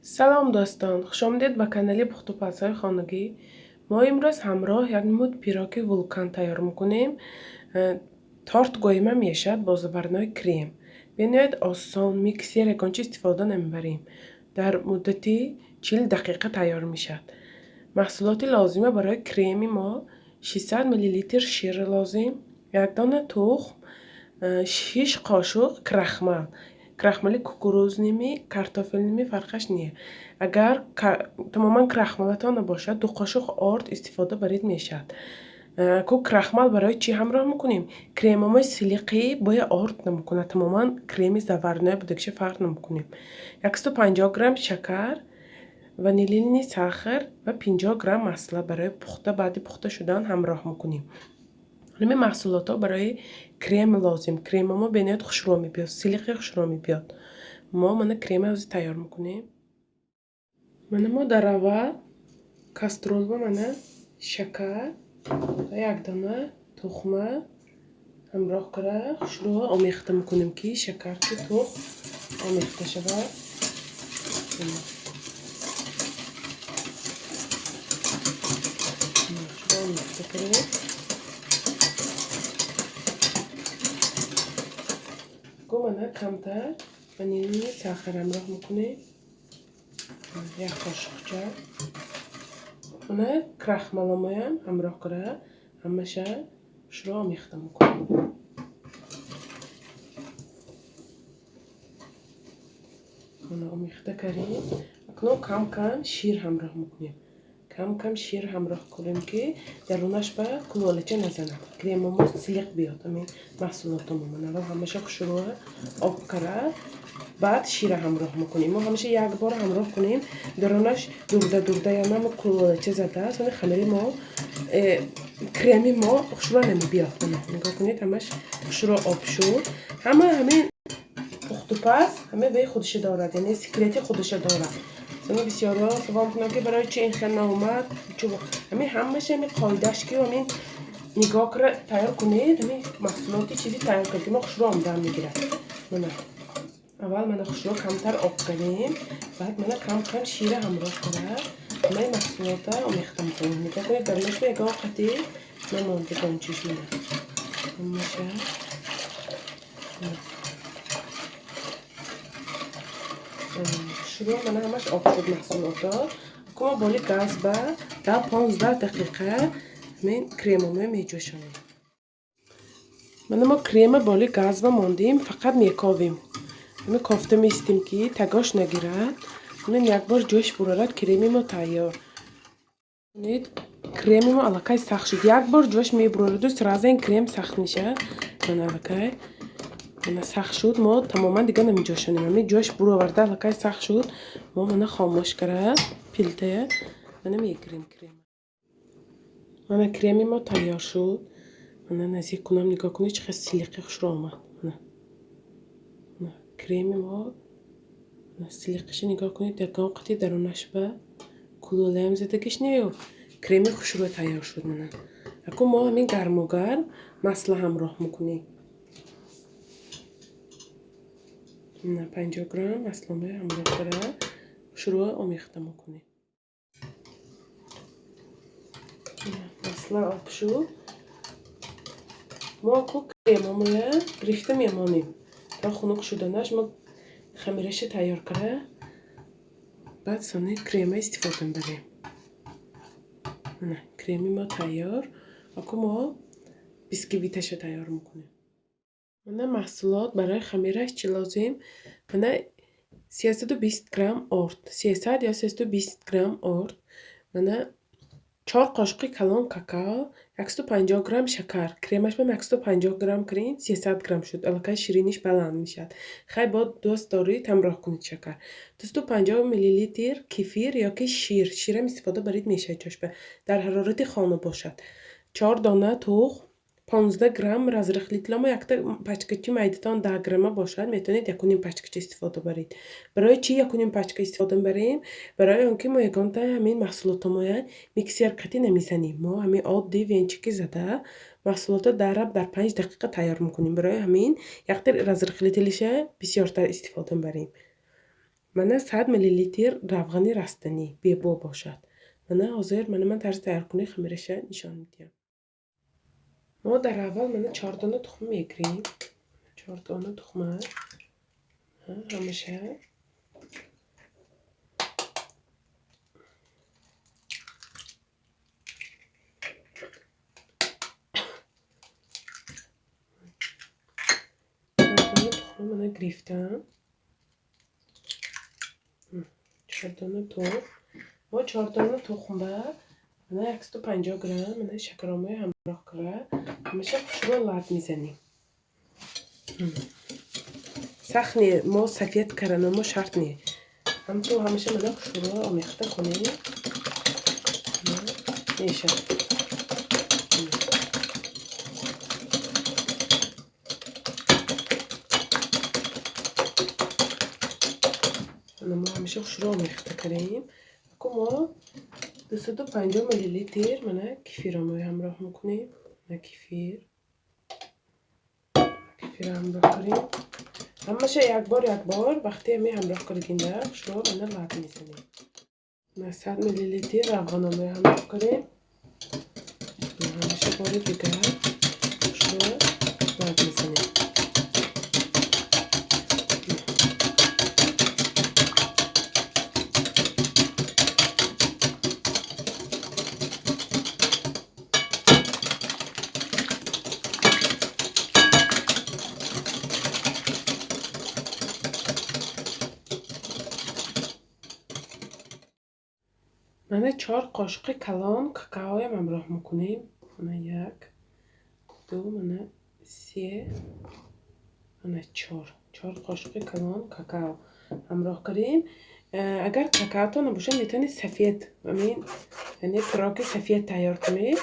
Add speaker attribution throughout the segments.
Speaker 1: سلام دوستان، خوش آمدید به کانال پخت و پزهای خانگی. ما امروز همراه یک نمود پیراک ولکان تیار میکنیم. تارت گویمه میشد با زبرنای کریم. بینید آسان میکسر یکانچه استفاده نمیبریم. در مدتی 40 دقیقه تیار میشد. محصولات لازمه برای کریم ما 600 میلی لیتر شیر لازم، یک دانه تخم، 6 قاشق крахмали кукурузними, картофелними фарқаш не. Агар тамоман крахмалатон набошад, 2 қошуқ орд истифода барид мешавад. ку крахмал барои чӣ ҳамроҳ мекунем? Кремамои силиқӣ боя орд намекунад, тамоман креми заварной будагиша фарқ намекунем. 150 грамм шакар, ванилини сахар ва 50 грамм масла барои пухта, баъди пухта шудан ҳамроҳ мекунем. ҳамин маҳсулотҳо барои крем лозим. Кремамо бинед хушро мебиёд, силиқи хушро мебиёд. мо мана крема ҳозир тайёр мекунем. Мана мо дар аввал каструлба мана шакар ва як дона тухма ҳамроҳ карда хушро омехта мекунем ки шакар ки тухм омехта шавад. Хушро омехта кардем. мана камтар ванилини сахар ҳамроҳ мекунем. як қошуқча. мана крахмаламоям ҳамроҳ карда ҳамаша хушро омехта мекунем. мана омехта кардем. акнун кам кам шир ҳамроҳ мекунем. кам кам шир ҳамроҳ кунем ки дарунаш ба кулолача назанад. кремамо силиқ биёд. ҳамин маҳсулотамо мана ҳамаша хушро об карда баъд шира ҳамроҳ мекунем. мо ҳамаша як бор ҳамроҳ кунем. дарунаш дурда яна кулолача задааст. вале хамири мо креми мо хушро намебиёд. нигоҳ кунед, ҳамаш хушро об шуд. ҳамин пухтупаз ҳама ваи худиша дорад, яъне секрети худиша дорад. бисёрҳо савол мекунанд ки барои чӣ ин хел наомад? ҳамаша ҳамин қоидаш ки ҳамин нигоҳ карда тайёр кунед, ҳамин маҳсулоти чизи тайёр кард ки мо хушро омдан мегирад. мана аввал мана хушро камтар об кардем, баъд мана кам кам шира ҳамроҳ карда ҳамаи маҳсулота омехта мекунем. нигоҳ кунед дарунаш ба ягон қатъи намонд гончиш мана. ҳамаша шуро мана ҳамаш об шуд маҳсулото. ку мо боли газ ба 10-15 дақиқа ҳамин кремамо меҷӯшонем. мана мо крема боли газ ба мондем, фақат мековем. ҳамин кофта меистем ки тагош нагирад. ҳамин як бор ҷӯш бурорад, креми мо тайёр. бинед креми мо аллакай сахт шуд. як бор ҷӯш мебурораду сразу ин крем сахт мешавад. мана аллакай мана сахт шуд. мо тамоман дига намеҷӯшонем. ҳамин ҷӯш буроварда аллакай сахт шуд. мо мана хомӯш карда пилтая мана мегирем крем. мана креми мо тайёр шуд. мана наздик кунам, нигоҳ кунед чӣ қадр силиқи хушро омад. креми мо силиқиша нигоҳ кунед, ягон қатъи дарунаш ба кулолаям задагиш неёб. креми хушро тайёр шуд. мана аку мо ҳамин гармогарм масла ҳамроҳ мекунем. 50 грамм масломо ҳамроҳ карда хушро омехта мекунем. масла об шуд. мо аку кремамоя гирифта мемонем то хунук шуданаш. мо хамираша тайёр карда баъд сони крема истифода мебарем. мана креми мо тайёр. аку мо бисквиташа тайёр мекунем. мана маҳсулот барои хамираш чӣ лозим? мана 320 грамм орд, 300 ё 320 грамм орд, мана 4 қошуқи калон какао, 150 грамм шакар. кремаш ба 150 грамм крем 300 грамм шуд. аллакай шириниш баланд мешавад. хай бо дӯст дорид ҳамроҳ кунед шакар. 250 мили литр кефир ёки ширам истифода барид мешавад. ҷошба дар ҳарорати хона бошад. 4 дона тухм, 15 грамм разрыхлитель. мо якта пачкачи майдатон 10 грамма бошад, метавонед 1,5 пачкача истифода баред. барои чӣ 1,5 пачка истифода мебарем? барои он ки мо ягонта ҳамин маҳсулотамоя миксер қатъи намезанем. мо ҳамин одди венчики зада маҳсулота дар 5 дақиқа тайёр мекунем. барои ҳамин якта разрыхлителиша бисёртар истифода мебарем. من 100 میلی لیتر روغنی رستنی بیبو باشد. من طرز تیار کنی خمیرش نشان میدیم. ما در اول من 4 دانه تخم میگیریم. 4 دانه تخم همیشه تخم من گرفتم. 4 دانه تخم و 4 دانه تخم من 150 گرم من شکرامه همراه کرده همیشه خوشبو لرد میزنیم. سخت نی ما سفید کردن ما شرط نی. هم تو همیشه من خوشبو آمیخته کنیم میشه. ما همیشه خوشبو آمیخته کنیم. اما ما 250 میلی لیتر من کفیرامه همراه میکنیم. من کفیر همراه کنیم. همیشه یک بار وقتی همی همراه کردیم در شروع من لرد میزنیم. من 100 میلی لیتر روغنامه همراه کنیم. همیشه بار دیگر شروع لرد میزنیم. من 4 قاشق کلان کاکائو همراه میکنیم. من 1 2 من 3 من 4 قاشق کلان کاکائو همراه کردیم. اگر کاکائو نباشه میتونید سفید یعنی پراک سفید تیار کنید.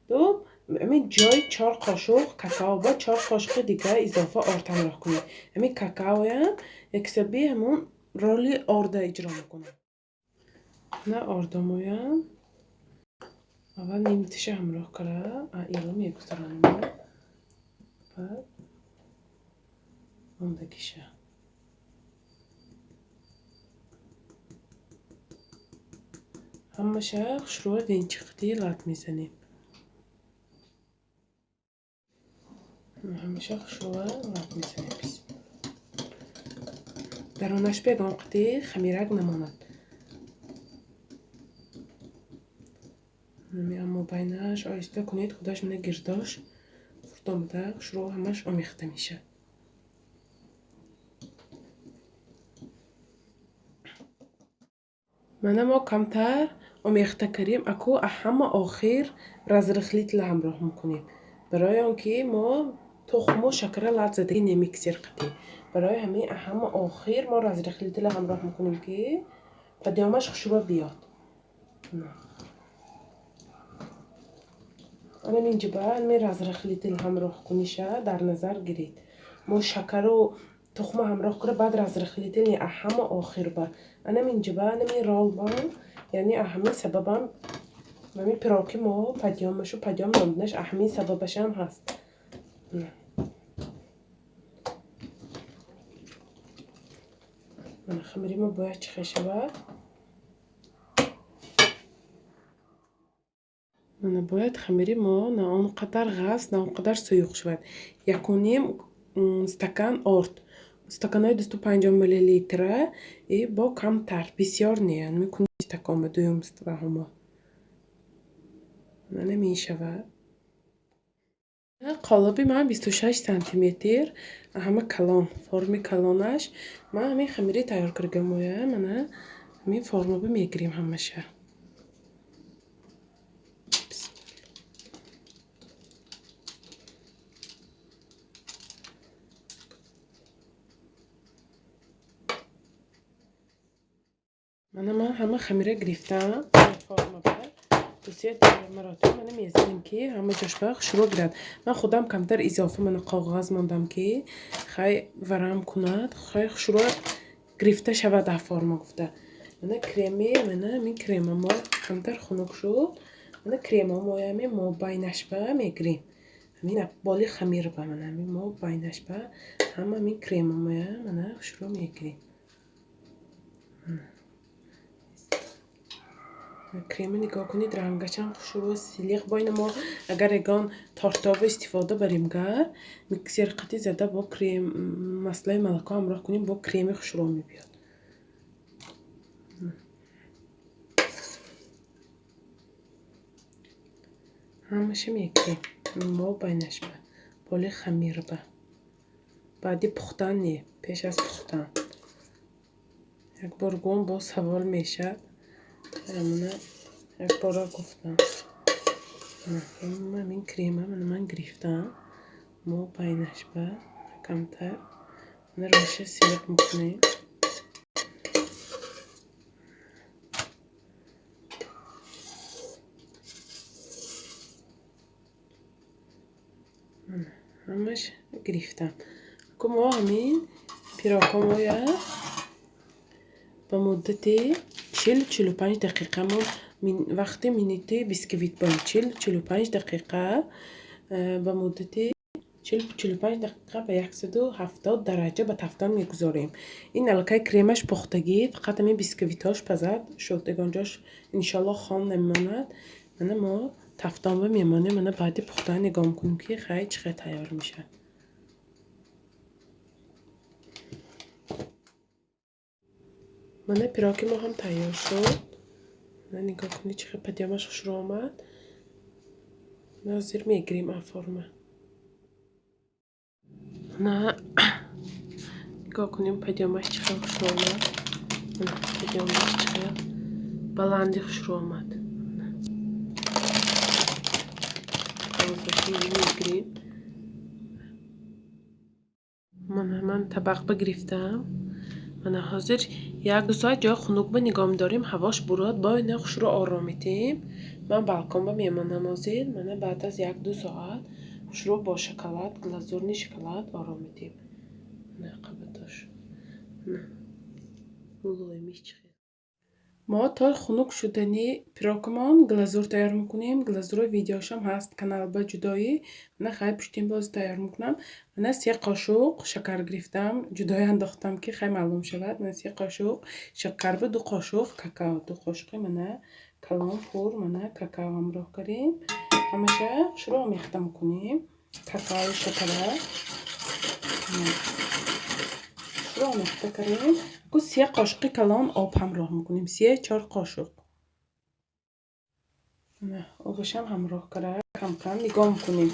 Speaker 1: دو همین جای 4 قاشق کاکائو با 4 قاشق دیگه اضافه آرد همراه کنید. همین کاکائو هم یکسبی همون رولی آرد اجرا میکنه. نه آردمویم اول نیمتش همراه کرده ایلو میگذارم بعد اندکیشه همشه شروع وینچختی لات میزنیم. همشه شروع لات میزنیم. درونش بگم قطعی خمیرک نماند. اما بینش آیسته کنید خودش منه گرداش فرطان بده شروع همش آمیخته میشه. من ما کمتر آمیخته کردیم اکو همه آخر رزرخلیت همراه میکنیم برای آنکه ما تخم و شکر لرد زدگی نمیکسیر قطعی. برای همه آخر ما رزرخلیت همراه میکنیم که قدیامش خوشبه بیاد. انا من جبال می رزرخلیت همراه کنیشه در نظر گیرید. ما شکر و تخم همراه کنه بعد رزرخلیت همه آخر با انا من جبال می رال با یعنی اهمی سببم ممی پراکی ما پدیامشو پدیام نامدنش اهمی سببش هم هست. من خمیری ما باید چخه شود. من باید خمیری ما نه آنقدر غاز نه آنقدر سیوخ شود. یکونیم استکان آرد. استکانای 250 میلی لیتره با کمتر بسیار نیان میکنی استکان دویم استراحما من نمیشود. قالبی من 26 سانتی متر همه کلان فرمی کلانش من همین خمیری تیار کردم من همین فرمو میگیریم همشه. من همه خمیره گرفتم فرم دوسیه مراتب من میزنیم که همه جاش بخ شروع گرد. من خودم کمتر اضافه من کاغذ ماندم که خیلی ورم کند خیلی شروع گرفته شود در فرم گفته. من کریمی من کریم ما کمتر خنک شد. من کریم ما باینش به میگیریم همین بالی خمیر به من همین ما باینش به همه کریم من شروع میگیریم. کریم نگاه کنید رنگش هم خوشبو سیلیق باین ما اگر اگان تارتاب استفاده بریم گر میکسر قطی زده با کریم مسئله ملکا همراه کنیم با کریم خوشبو میبیاد همشه میکنیم ما باینش به بالی خمیر به بعدی پختن نی پیش از پختن یک بار گم با سوال میشه همونه یک بار گفتم من این کریمه من گرفتم ما باینش به کمتر من روشه سیرک میکنیم همش گرفتم ما همین پیراکامویا به مدت 40-45 دقیقه ما وقتی مینیتی بیسکویت باید 40-45 دقیقه به مدت 40-45 دقیقه به 170 درجه به تفتان میگذاریم این الکای کریمش پختگی فقط همین بیسکویتاش پزد شدگانجاش انشالله خام نمیماند من ما تفتان به میمانه من بعدی پختن نگاه میکنیم که خیلی چقدر تیار میشه من پیراکی ما هم تیار شد من نگاه کنید چقدر پدیامش خوش رو آمد نازیر میگیریم این فرمه نه نگاه کنیم پدیامش چقدر خوش رو آمد پدیامش چقدر بلندی خوش رو آمد میگیریم من طبق بگرفتم من حاضر یک دو ساعت جای خنک به نگام داریم هواش براد با این خوش رو آرامیتیم من بالکن به میمانم حاضر من بعد از یک دو ساعت خوش رو با شکلات گلازورنی شکلات آرامیتیم نه قبطاش نه بلویمیش چخیر ما تا خنک شدنی پیراکمان گلازور تیار میکنیم گلازور ویدیوشم هست کانال با جدایی من خیلی پشتیم باز تیار میکنم من 3 قاشق شکر گرفتم جدایی انداختم که خیلی معلوم شود من 3 قاشق شکر به 2 قاشق کاکائو 2 قاشق من کلام پر من کاکائو همراه کردیم همشه شروع میخته میکنیم کاکائو شکر شروع میخته کردیم کو 3 قاشق کلان آب همراه میکنیم 3-4 قاشق نه آبش هم همراه کرده کم کم نگاه میکنیم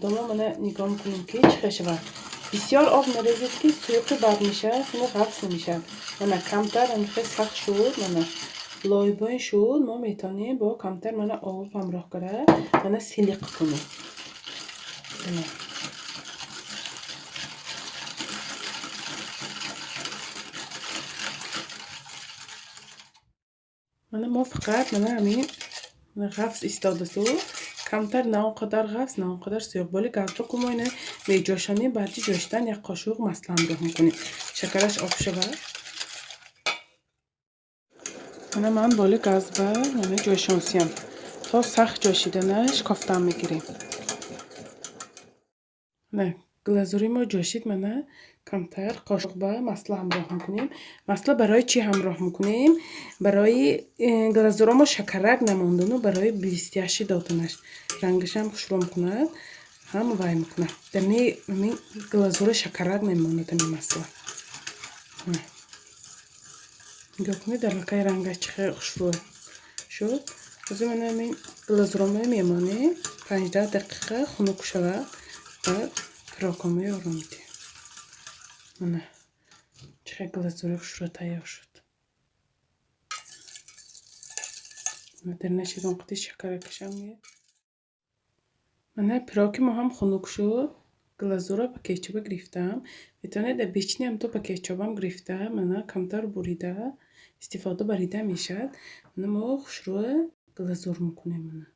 Speaker 1: دوما من نگاه میکنیم که چه شود بسیار آب نریزید که سویق بد میشه خونه غفص نمیشه من کمتر انخی سخت شد من لایبای شد ما میتونیم با کمتر من آب همراه کرده من سیلیق کنیم من ما فقط من همین غفص ایستاده سو کمتر نه اونقدر غفص نه اونقدر سیاه بالی گاز رو که ما اینه میجوشانیم بعدی جوشتن یک قاشق مثلا همراه میکنیم شکرش آب شود من بالی گاز با جوشانسیم تا سخت جوشیدنش کافتن میگیریم نه گلازوری ما جوشید من کمتر قاشق با مسله همراه میکنیم مسله برای چی همراه میکنیم برای گلازورا ما شکرک نموندن و برای بیستیاشی دادنش رنگش هم خوش رو میکند هم وای میکنه در نی گلازور شکرک نموند این مسله نگاه کنید در لکه رنگش چقدر خوش رو شد از من همین گلازورامه میمانه 15 دقیقه خنک شود و پیراکامه رو میدیم من چقدر گلازور خوش رو تیار شد در نشید اون قطعی شکر کشم میه من پیراکی ما هم خنک شد گلازورا با کیچوب گرفتم میتونه در بیچنی هم تو با کیچوبم گرفته من کمتر بریده استفاده بریده میشد من ما خوش رو گلازور میکنیم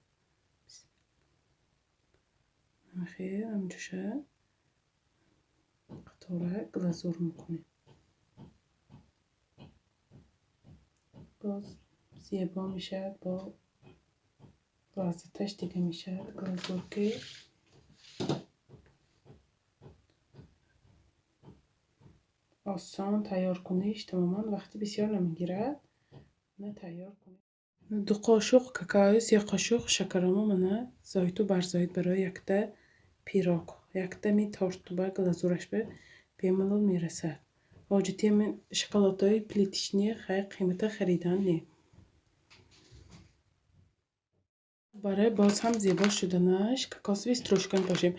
Speaker 1: من خیلی همجوشه قطاره گلازور میکنیم باز زیبا میشه با واسطش دیگه میشه گلازور که آسان تیار کنیش تماما وقتی بسیار نمیگیرد. نه تیار کنید. 2 قاشق کاکائو، 3 قاشق شکرامو منه زایتو برزایید برای یکته پیراگ. یکته می تارت با глазураш بملال میرسد. واجدی من شکلاتای پلیتیشنی خیلی قیمت خریدن نی. برای باز هم زیبا شدنش کاکاسوی استروشکن باشیم.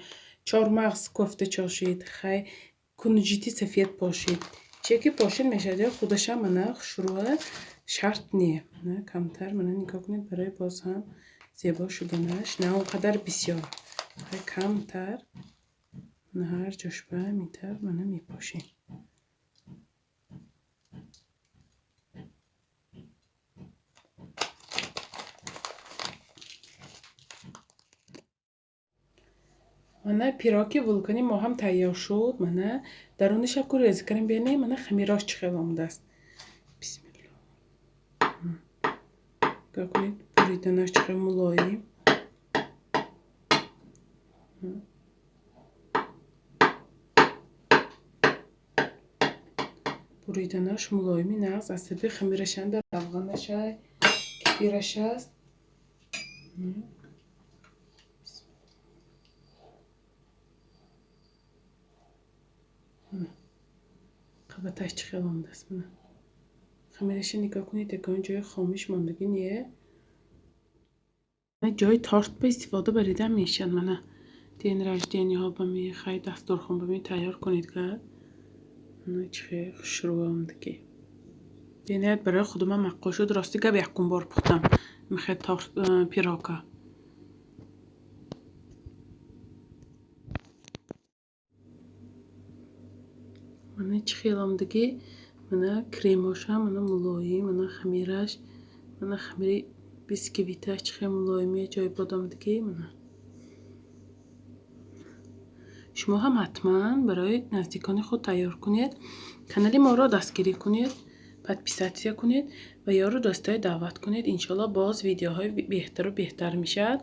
Speaker 1: 4 مغز کوفته چاشید. خیلی کنجیتی سفید باشید. چیه که پاشین میشه خودش هم منه شروع شرط نیه. نه کمتر منه نگاه کنید برای باز هم زیبا شدنش. نه اونقدر بسیار. خیلی کمتر. نه هر جاش به میتر منه میپاشیم. منه پیراکی ولکانی ما هم تیار شد. منه درونش هم کوری ریزی کردیم بینه منه خمیراش چخیل آمده است. بسم الله. نگاه کنید بریدنش چخیل ملایم. بریدنش ملایمی نقص عصبی خمیرشن در افغانش های کفیرش هست. قبطش چخیل آمده است. منه خمیرش نگاه کنید یکان جای خاموش ماندگی نیه. جای تارت به استفاده بریدن میشن. منه دین رجدینی ها بمی خیلی دستورخون بمی تیار کنید که نه چخیل شروع آمدگی. دینیت برای خودم مقا شد. راستی که بیکن بار پختم میخواد تارت پیراکا. منه چخیل آمدگی. منه کریماش هم منه ملایم. منه خمیرش منه خمیری بیسکویتش چخیل ملایمیه جای بادامدگی. منه شما هم حتما برای نزدیکان خود تیار کنید. کانال ما را دستگیری کنید. پادپیساتسیا کنید و یارو دوستای دعوت کنید. انشالله باز ویدیوهای بهتر و بهتر میشد.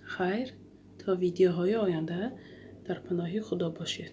Speaker 1: خیر تا ویدیوهای آینده در پناه خدا باشید.